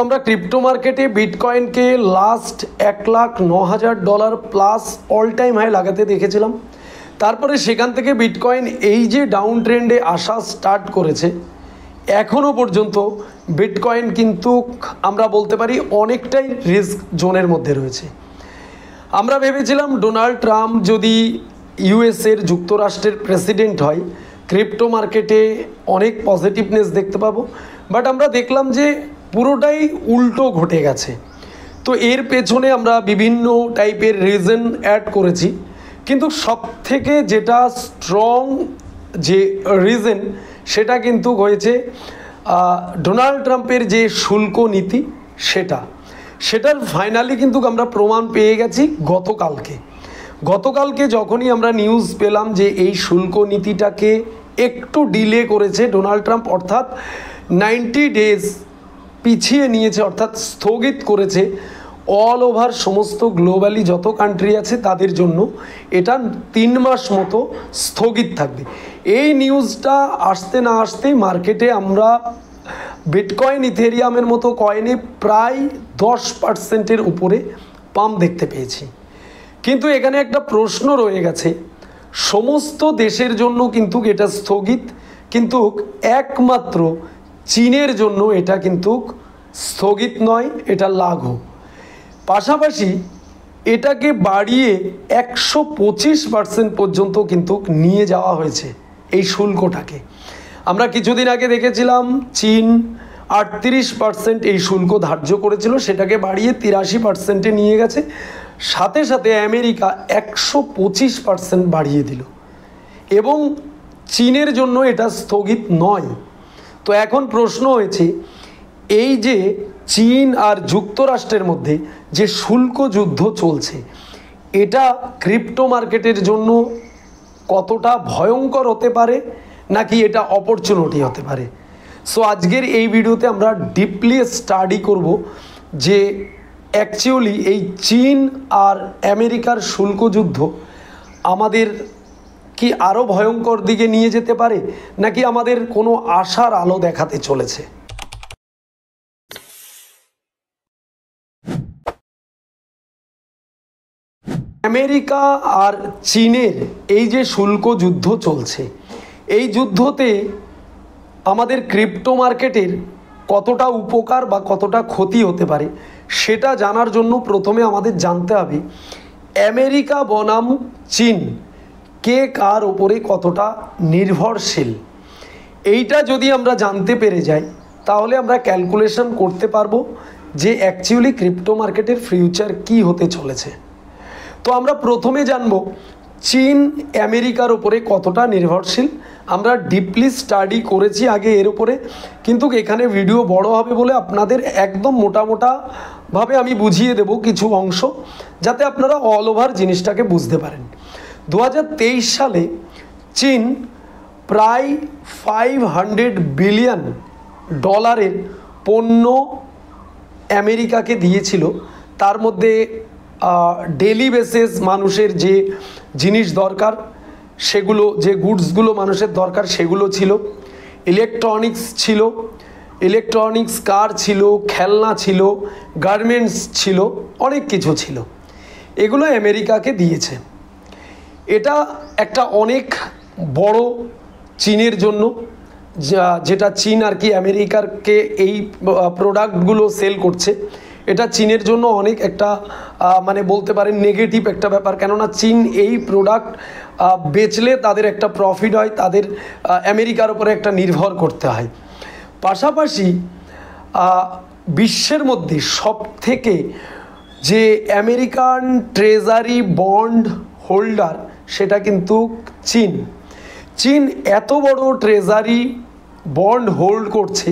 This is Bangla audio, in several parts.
আমরা ক্রিপ্টো মার্কেটে বিটকয়েনকে last $1,09,000 plus all time high লাগাতে দেখেছিলাম। তারপরে সেখান থেকে বিটকয়েন এই যে ডাউন ট্রেন্ডে আসা স্টার্ট করেছে, এখনও পর্যন্ত বিটকয়েন কিন্তু আমরা বলতে পারি অনেকটাই রিস্ক জোনের মধ্যে রয়েছে। আমরা ভেবেছিলাম ডোনাল্ড ট্রাম্প যদি ইউএসের যুক্তরাষ্ট্রের প্রেসিডেন্ট হয়, ক্রিপ্টো মার্কেটে অনেক পজিটিভনেস দেখতে পাবো, বাট আমরা দেখলাম যে পুরোটাই উল্টো ঘটে গেছে। তো এর পেছনে আমরা বিভিন্ন টাইপের রিজন অ্যাড করেছি, কিন্তু সবথেকে যেটা স্ট্রং যে রিজন সেটা কিন্তু হয়েছে ডোনাল্ড ট্রাম্পের যে শুল্ক নীতি, সেটার ফাইনালি কিন্তু আমরা প্রমাণ পেয়ে গেছি গতকালকে যখনই আমরা নিউজ পেলাম যে এই শুল্ক নীতিটাকে একটু ডিলে করেছে ডোনাল্ড ট্রাম্প, অর্থাৎ 90 ডেজ পিছিয়ে নিয়েছে, অর্থাৎ স্থগিত করেছে অল ওভার সমস্ত গ্লোবালি যত কান্ট্রি আছে তাদের জন্য এটা 3 মাস মতো স্থগিত থাকবে। এই নিউজটা আসতে না আসতেই মার্কেটে আমরা বিটকয়েন ইথেরিয়ামের মতো কয়েনে প্রায় 10%-এর উপরে পাম্প দেখতে পেয়েছি। কিন্তু এখানে একটা প্রশ্ন রয়ে গেছে, সমস্ত দেশের জন্য কিন্তু এটা স্থগিত, কিন্তু একমাত্র চীনের জন্য এটা কিন্তু স্থগিত নয়, এটা লাগু। পাশাপাশি এটাকে বাড়িয়ে 125% পর্যন্ত কিন্তু নিয়ে যাওয়া হয়েছে এই শুল্কটাকে। আমরা কিছুদিন আগে দেখেছিলাম চীন 38% এই শুল্ক ধার্য করেছিল, সেটাকে বাড়িয়ে 83%-এ নিয়ে গেছে। সাথে সাথে আমেরিকা 125% বাড়িয়ে দিল, এবং চীনের জন্য এটা স্থগিত নয়। তো এখন প্রশ্ন হয়েছে, এই যে চীন আর যুক্তরাষ্ট্রের মধ্যে যে শুল্ক যুদ্ধ চলছে, এটা ক্রিপ্টো মার্কেটের জন্য কতটা ভয়ঙ্কর হতে পারে, নাকি এটা অপরচুনিটি হতে পারে? সো আজকের এই ভিডিওতে আমরা ডিপলি স্টাডি করব যে অ্যাকচুয়ালি এই চীন আর আমেরিকার শুল্ক যুদ্ধ আমাদের কি আরও ভয়ঙ্কর দিকে নিয়ে যেতে পারে, নাকি আমাদের কোনো আশার আলো দেখাতে চলেছে। আমেরিকা আর চীনের এই যে শুল্ক যুদ্ধ চলছে, এই যুদ্ধতে আমাদের ক্রিপ্টো মার্কেটের কতটা উপকার বা কতটা ক্ষতি হতে পারে সেটা জানার জন্য প্রথমে আমাদের জানতে হবে আমেরিকা বনাম চীন কে কার ওপরে কতটা নির্ভরশীল। এইটা যদি আমরা জানতে পেরে যাই, তাহলে আমরা ক্যালকুলেশন করতে পারবো যে অ্যাকচুয়ালি ক্রিপ্টো মার্কেটের ফিউচার কি হতে চলেছে। তো আমরা প্রথমে জানবো চীন আমেরিকার উপরে কতটা নির্ভরশীল। আমরা ডিপলি স্টাডি করেছি আগে এর উপরে, কিন্তু এখানে ভিডিও বড় হবে বলে আপনাদের একদম মোটাভাবে আমি বুঝিয়ে দেব কিছু অংশ, যাতে আপনারা অল ওভার জিনিসটাকে বুঝতে পারেন। 2023 সালে চীন প্রায় $500 বিলিয়ন পণ্য আমেরিকাকে দিয়েছিল। তার মধ্যে ডেলি বেসিস মানুষের যে জিনিস দরকার সেগুলো, যে গুডসগুলো মানুষের দরকার সেগুলো ছিল, ইলেকট্রনিক্স কার ছিল, খেলনা ছিল, গার্মেন্টস ছিল, অনেক কিছু ছিল। এগুলো আমেরিকাকে দিয়েছে। এটা একটা অনেক বড় চীনের জন্য, যেটা চীন আর কি আমেরিকাকে এই প্রোডাক্টগুলো সেল করছে, এটা চীনের জন্য অনেক একটা মানে বলতে পারেন নেগেটিভ একটা ব্যাপার। কেননা চীন এই প্রোডাক্ট বেচলে তাদের একটা প্রফিট হয়, তাদের আমেরিকার উপরে একটা নির্ভর করতে হয়। পাশাপাশি বিশ্বের মধ্যে সবথেকে যে আমেরিকান ট্রেজারি বন্ড হোল্ডার সেটা কিন্তু চীন এত বড় ট্রেজারি বন্ড হোল্ড করছে,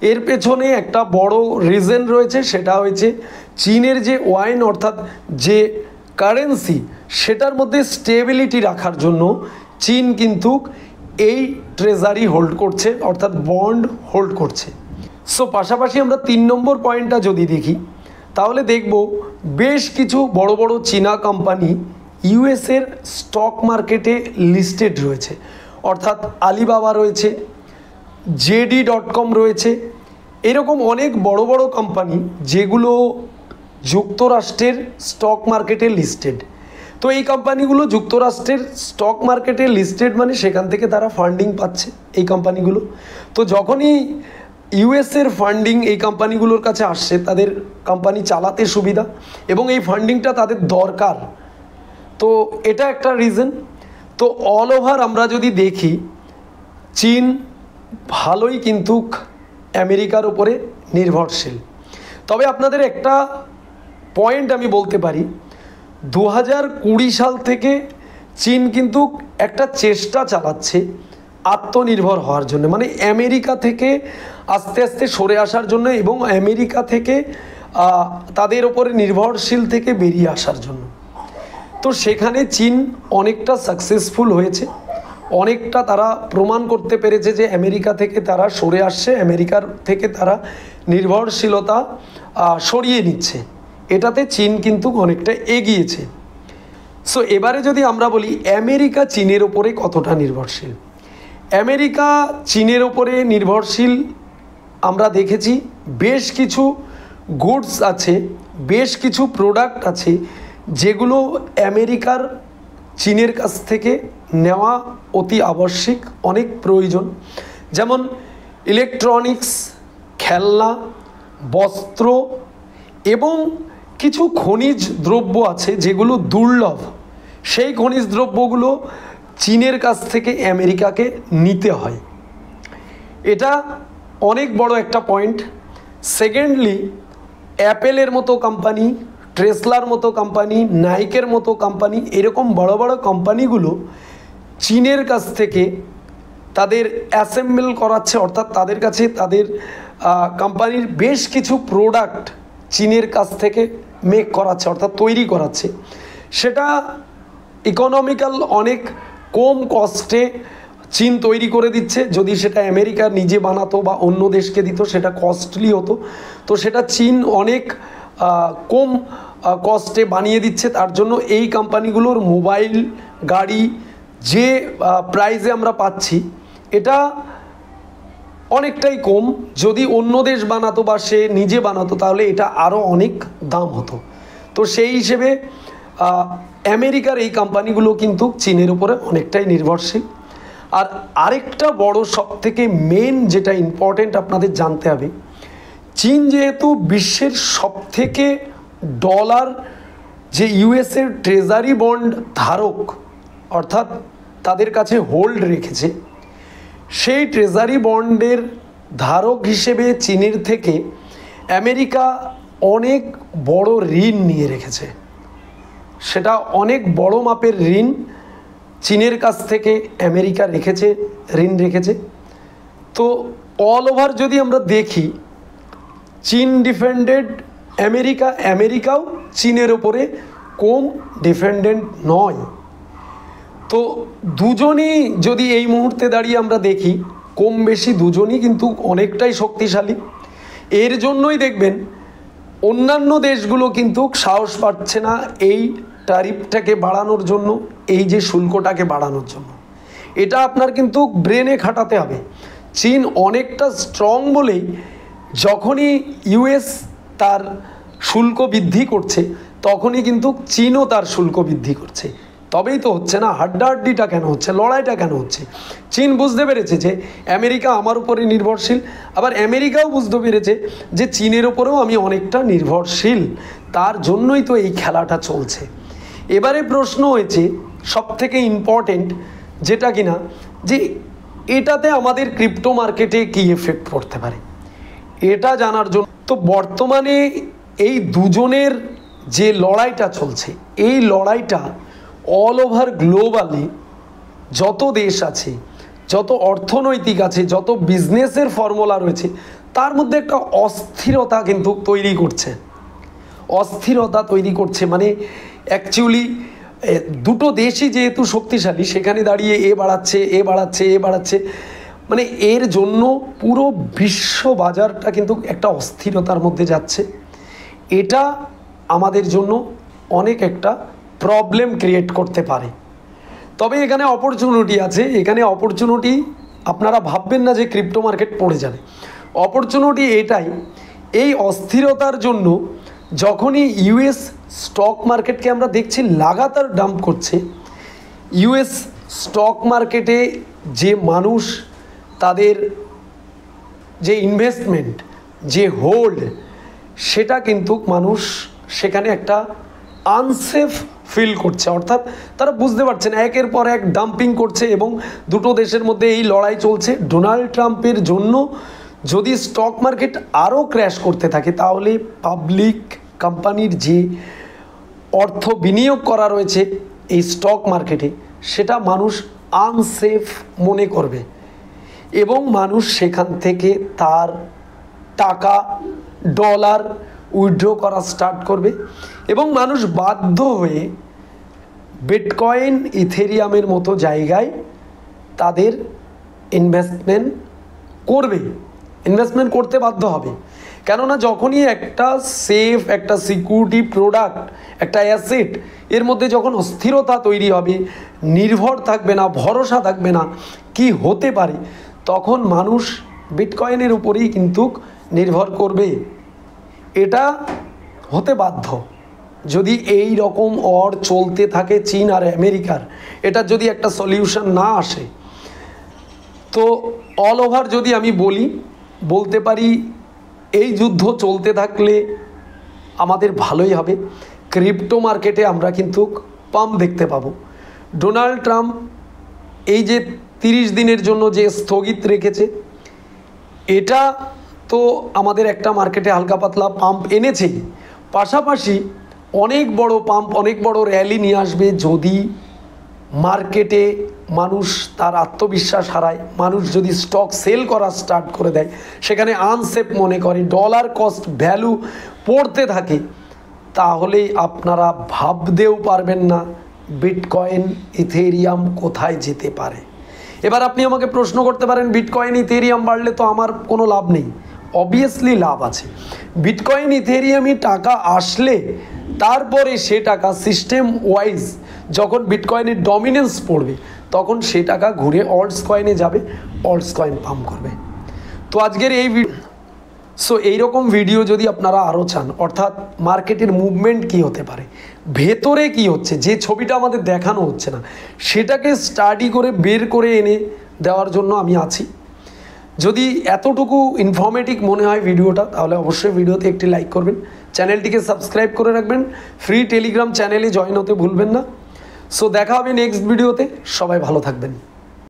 এর পেছনে একটা বড় রিজন রয়েছে। সেটা হয়েছে চীনের যে ওয়াইন অর্থাৎ যে কারেন্সি, সেটার মধ্যে স্টেবিলিটি রাখার জন্য চীন কিন্তু এই ট্রেজারি হোল্ড করছে, অর্থাৎ বন্ড হোল্ড করছে। সো পাশাপাশি আমরা 3 নম্বর পয়েন্টটা যদি দেখি, তাহলে দেখব বেশ কিছু বড় বড় চীনা কোম্পানি ইউএসের স্টক মার্কেটে লিস্টেড রয়েছে, অর্থাৎ আলিবাবা রয়েছে, JD.com রয়েছে, এরকম অনেক বড় বড় কোম্পানি যেগুলো যুক্তরাষ্ট্রের স্টক মার্কেটে লিস্টেড। তো এই কোম্পানিগুলো যুক্তরাষ্ট্রের স্টক মার্কেটে লিস্টেড মানে সেখান থেকে তারা ফান্ডিং পাচ্ছে এই কোম্পানিগুলো। তো যখনই ইউএসের ফান্ডিং এই কোম্পানিগুলোর কাছে আসছে, তাদের কোম্পানি চালাতে সুবিধা এবং এই ফান্ডিংটা তাদের দরকার। তো এটা একটা রিজন। তো অল ওভার আমরা যদি দেখি, চীন ভালোই কিন্তু আমেরিকার উপরে নির্ভরশীল। তবে আপনাদের একটা পয়েন্ট আমি বলতে পারি, 2020 সাল থেকে চীন কিন্তু একটা চেষ্টা চালাচ্ছে আত্মনির্ভর হওয়ার জন্য, মানে আমেরিকা থেকে আস্তে আস্তে সরে আসার জন্য এবং আমেরিকা থেকে তাদের ওপরে নির্ভরশীল থেকে বেরিয়ে আসার জন্য। তো সেখানে চীন অনেকটা সাকসেসফুল হয়েছে, অনেকটা তারা প্রমাণ করতে পেরেছে যে আমেরিকা থেকে তারা সরে আসছে, আমেরিকার থেকে তারা নির্ভরশীলতা সরিয়ে নিচ্ছে। এটাতে চীন কিন্তু অনেকটা এগিয়েছে। সো এবারে যদি আমরা বলি আমেরিকা চীনের ওপরে কতটা নির্ভরশীল, আমেরিকা চীনের ওপরে নির্ভরশীল আমরা দেখেছি বেশ কিছু গুডস আছে, বেশ কিছু প্রোডাক্ট আছে যেগুলো আমেরিকার চীনের কাছ থেকে নেওয়া অতি আবশ্যিক, অনেক প্রয়োজন। যেমন ইলেকট্রনিক্স, খেলনা, বস্ত্র এবং কিছু খনিজ দ্রব্য আছে যেগুলো দুর্লভ, সেই খনিজ দ্রব্যগুলো চীনের কাছ থেকে আমেরিকাকে নিতে হয়। এটা অনেক বড় একটা পয়েন্ট। সেকেন্ডলি, অ্যাপেলের মতো কোম্পানি, টেসলার মতো কোম্পানি, নাইকের মতো কোম্পানি, এরকম বড় বড় কোম্পানিগুলো চীনের কাছ থেকে তাদের অ্যাসেম্বল করাচ্ছে, অর্থাৎ তাদের কাছে তাদের কোম্পানির বেশ কিছু প্রোডাক্ট চীনের কাছ থেকে মেক করাচ্ছে, অর্থাৎ তৈরি করাচ্ছে। সেটা ইকোনমিক্যাল, অনেক কম কস্টে চীন তৈরি করে দিচ্ছে। যদি সেটা আমেরিকা নিজে বানাতো বা অন্য দেশকে দিত সেটা কস্টলি হতো। তো সেটা চীন অনেক কম কস্টে বানিয়ে দিচ্ছে। তার জন্য এই কোম্পানিগুলোর মোবাইল, গাড়ি যে প্রাইসে আমরা পাচ্ছি এটা অনেকটাই কম। যদি অন্য দেশ বানাতো বা সে নিজে বানাতো তাহলে এটা আরও অনেক দাম হতো। তো সেই হিসেবে আমেরিকার এই কোম্পানিগুলো কিন্তু চীনের উপরে অনেকটাই নির্ভরশীল। আর আরেকটা বড়, সবথেকে মেন যেটা ইম্পর্টেন্ট আপনাদের জানতে হবে, চীন যেহেতু বিশ্বের সবথেকে ডলার যে ইউএসের ট্রেজারি বন্ড ধারক, অর্থাৎ তাদের কাছে হোল্ড রেখেছে, সেই ট্রেজারি বন্ডের ধারক হিসেবে চীনের থেকে আমেরিকা অনেক বড় ঋণ নিয়ে রেখেছে। সেটা অনেক বড় মাপের ঋণ চীনের কাছ থেকে আমেরিকা ঋণ রেখেছে। তো অল ওভার যদি আমরা দেখি, চীন ডিপেন্ডেন্ট আমেরিকা, আমেরিকাও চীনের ওপরে কম ডিপেন্ডেন্ট নয়। তো দুজনই যদি এই মুহূর্তে দাঁড়িয়ে আমরা দেখি, কম বেশি দুজনই কিন্তু অনেকটাই শক্তিশালী। এর জন্যই দেখবেন অন্যান্য দেশগুলো কিন্তু সাহস পাচ্ছে না এই ট্যারিফটাকে বাড়ানোর জন্য, এই যে শুল্কটাকে বাড়ানোর জন্য। এটা আপনার কিন্তু ব্রেনে খাটাতে হবে। চীন অনেকটা স্ট্রং বলেই যখনই ইউএস তার শুল্ক বৃদ্ধি করছে তখনই কিন্তু চীনও তার শুল্ক বৃদ্ধি করছে। তবেই তো হচ্ছে না, হাড্ডাহাড্ডিটা কেন হচ্ছে, লড়াইটা কেন হচ্ছে? চীন বুঝতে পেরেছে যে আমেরিকা আমার উপরে নির্ভরশীল, আবার আমেরিকাও বুঝতে পেরেছে যে চীনের ওপরেও আমি অনেকটা নির্ভরশীল। তার জন্যই তো এই খেলাটা চলছে। এবারে প্রশ্ন হয়েছে সবথেকে ইম্পর্টেন্ট, যেটা কিনা যে এটাতে আমাদের ক্রিপ্টো মার্কেটে কী এফেক্ট পড়তে পারে এটা জানার জন্য। তো বর্তমানে এই দুজনের যে লড়াইটা চলছে, এই লড়াইটা অল ওভার গ্লোবালি যত দেশ আছে, যত অর্থনৈতিক আছে, যত বিজনেসের ফর্মুলা রয়েছে, তার মধ্যে একটা অস্থিরতা কিন্তু তৈরি করছে। অস্থিরতা তৈরি করছে মানে অ্যাকচুয়ালি দুটো দেশই যেহেতু শক্তিশালী, সেখানে দাঁড়িয়ে এ বাড়াচ্ছে, মানে এর জন্য পুরো বিশ্ব বাজারটা কিন্তু একটা অস্থিরতার মধ্যে যাচ্ছে। এটা আমাদের জন্য অনেক একটা প্রবলেম ক্রিয়েট করতে পারে। তবে এখানে অপরচুনিটি আছে। এখানে অপরচুনিটি, আপনারা ভাববেন না যে ক্রিপ্টো মার্কেট পড়ে যাবে। অপরচুনিটি এটাই, এই অস্থিরতার জন্য যখনই ইউএস স্টক মার্কেটকে আমরা দেখছি লাগাতার ডাম্প করছে, ইউএস স্টক মার্কেটে যে মানুষ তাদের যে ইনভেস্টমেন্ট, যে হোল্ড, সেটা কিন্তু মানুষ সেখানে একটা আনসেফ ফিল করছে। অর্থাৎ তারা বুঝতে পারছে না, একের পর এক ডাম্পিং করছে এবং দুটো দেশের মধ্যে এই লড়াই চলছে। ডোনাল্ড ট্রাম্পের জন্য যদি স্টক মার্কেট আরও ক্র্যাশ করতে থাকে তাহলে পাবলিক কোম্পানির যে অর্থ বিনিয়োগ করা রয়েছে এই স্টক মার্কেটে সেটা মানুষ আনসেফ মনে করবে এবং মানুষ সেখান থেকে তার টাকা ডলার উইথড্র করা স্টার্ট করবে এবং মানুষ বাধ্য হয়ে বিটকয়েন ইথেরিয়ামের মতো জায়গায় তাদের ইনভেস্টমেন্ট করতে বাধ্য হবে। কেননা যখনই একটা সেফ, একটা সিকিউরিটি প্রোডাক্ট, একটা অ্যাসেট, এর মধ্যে যখন অস্থিরতা তৈরি হবে, নির্ভর থাকবে না, ভরসা থাকবে না কি হতে পারে, তখন মানুষ বিটকয়েনের উপরেই কিন্তু নির্ভর করবে। এটা হতে বাধ্য। যদি এই রকম চলতে থাকে চীন আর আমেরিকার, এটার যদি একটা সলিউশন না আসে, তো অল ওভার যদি আমি বলতে পারি এই যুদ্ধ চলতে থাকলে আমাদের ভালোই হবে। ক্রিপ্টো মার্কেটে আমরা কিন্তু পাম্প দেখতে পাবো। ডোনাল্ড ট্রাম্প এই যে 30 দিনের জন্য যে স্থগিত রেখেছে, এটা তো আমাদের একটা মার্কেটে হালকা পাতলা পাম্প এনেছেই, পাশাপাশি অনেক বড় পাম্প, অনেক বড় র্যালি নিয়ে আসবে যদি মার্কেটে মানুষ তার আত্মবিশ্বাস হারায়, মানুষ যদি স্টক সেল করা স্টার্ট করে দেয়, সেখানে আনসেফ মনে করে, ডলার কস্ট ভ্যালু পড়তে থাকে, তাহলেই আপনারা ভাবতেও পারবেন না বিটকয়েন ইথেরিয়াম কোথায় যেতে পারে। এবার আপনি আমাকে প্রশ্ন করতে পারেন, বিটকয়েন ইথেরিয়াম বাড়লে তো আমার কোনো লাভ নেই। অবভিয়াসলি লাভ আছে। বিটকয়েন ইথেরিয়ামে টাকা আসলে তারপরে সে টাকা সিস্টেম ওয়াইজ যখন বিটকয়েনের ডমিনেন্স পড়বে তখন সে টাকা ঘুরে অল্টস কয়েনে যাবে, অল্টস কয়েন পাম্প করবে। তো আজকের এই এইরকম ভিডিও যদি আপনারা আরও চান, অর্থাৎ মার্কেটের মুভমেন্ট কী হতে পারে, ভেতরে কি হচ্ছে, যে ছবিটা আমাদের দেখানো হচ্ছে না সেটাকে স্টাডি করে বের করে এনে দেওয়ার জন্য আমি আছি। যদি এতটুকু ইনফরমেটিভ মনে হয় ভিডিওটা, তাহলে অবশ্যই ভিডিওতে একটি লাইক করবেন, চ্যানেলটিকে সাবস্ক্রাইব করে রাখবেন, ফ্রি টেলিগ্রাম চ্যানেলে জয়েন হতে ভুলবেন না। দেখা হবে নেক্সট ভিডিওতে। সবাই ভালো থাকবেন।